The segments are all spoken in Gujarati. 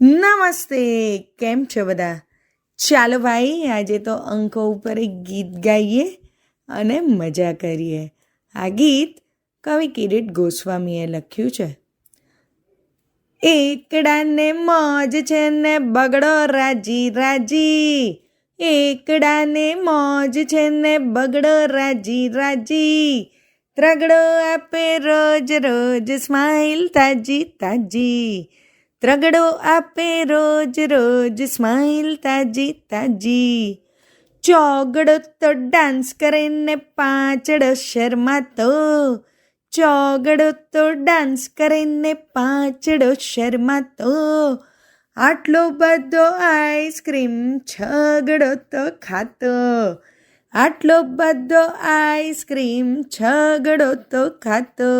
નમસ્તે. કેમ છો બધા? ચાલો ભાઈ, આજે તો અંકો ઉપર એક ગીત ગાઈએ અને મજા કરીએ. આ ગીત કવિ કિરીટ ગોસ્વામીએ લખ્યું છે. એકડાને મોજ છે ને બગડો રાજી રાજી, એકડાને મોજ છે ને બગડો રાજી રાજી, ત્રગડો આપે રોજ રોજ સ્માઈલ તાજી તાજી, ત્રગડો આપે રોજ રોજ સ્માઈલ તાજી તાજી. ચોગડો તો ડાન્સ કરે ને પાંચડો શર્માતો, ચોગડો તો ડાન્સ કરે ને પાંચડો શર્માતો, આટલો બધો આઈસ્ક્રીમ છગડો તો ખાતો, આટલો બધો આઈસ્ક્રીમ છગડો તો ખાતો.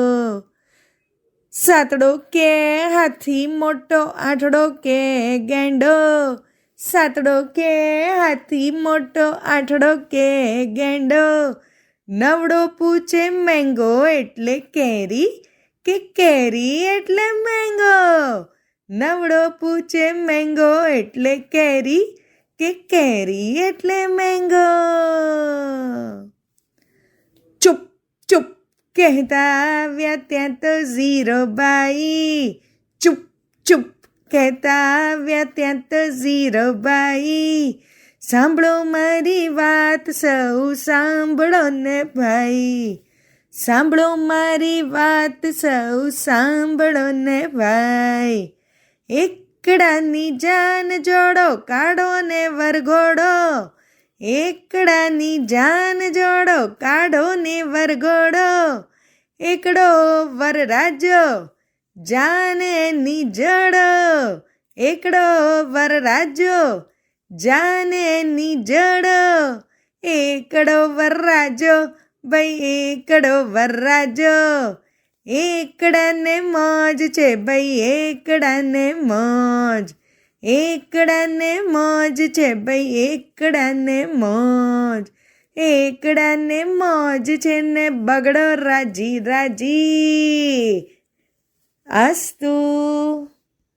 સાતડો કે હાથી મોટો, આઠડો કે ગેંડો, સાતડો કે હાથી મોટો, આઠડો કે ગેંડો, નવડો પૂછે મેંગો એટલે કેરી, કે કેરી એટલે મેંગો, નવડો પૂછે મેંગો એટલે કેરી, કે કેરી એટલે મેંગો. ચૂપ ચૂપ કહેતા આવ્યા ત્યાં તો ઝીરોબાઈ, ચૂપ ચૂપ કહેતા આવ્યા ત્યાં તો ઝીરોબાઈ, સાંભળો મારી વાત સૌ સાંભળો ને ભાઈ, સાંભળો મારી વાત સૌ સાંભળો ને ભાઈ. એકડાની જાન જોડો કાઢો ને વરઘોડો, એકડાની જાન જોડો કાઢો ને વરઘોડો, એકડો વરરાજો જાને ની જડો, એકડો વરરાજો જાને ની જડો, એકડો વરરાજો ભાઈ એકડો વરરાજો, એકડાને મોજ છે ભાઈ એકડાને મોજ, એકડાને મોજ છે ભાઈ એકડાને મોજ, એકડાને મોજ છે ને બગડો રાજી રાજી. અસ્તુ.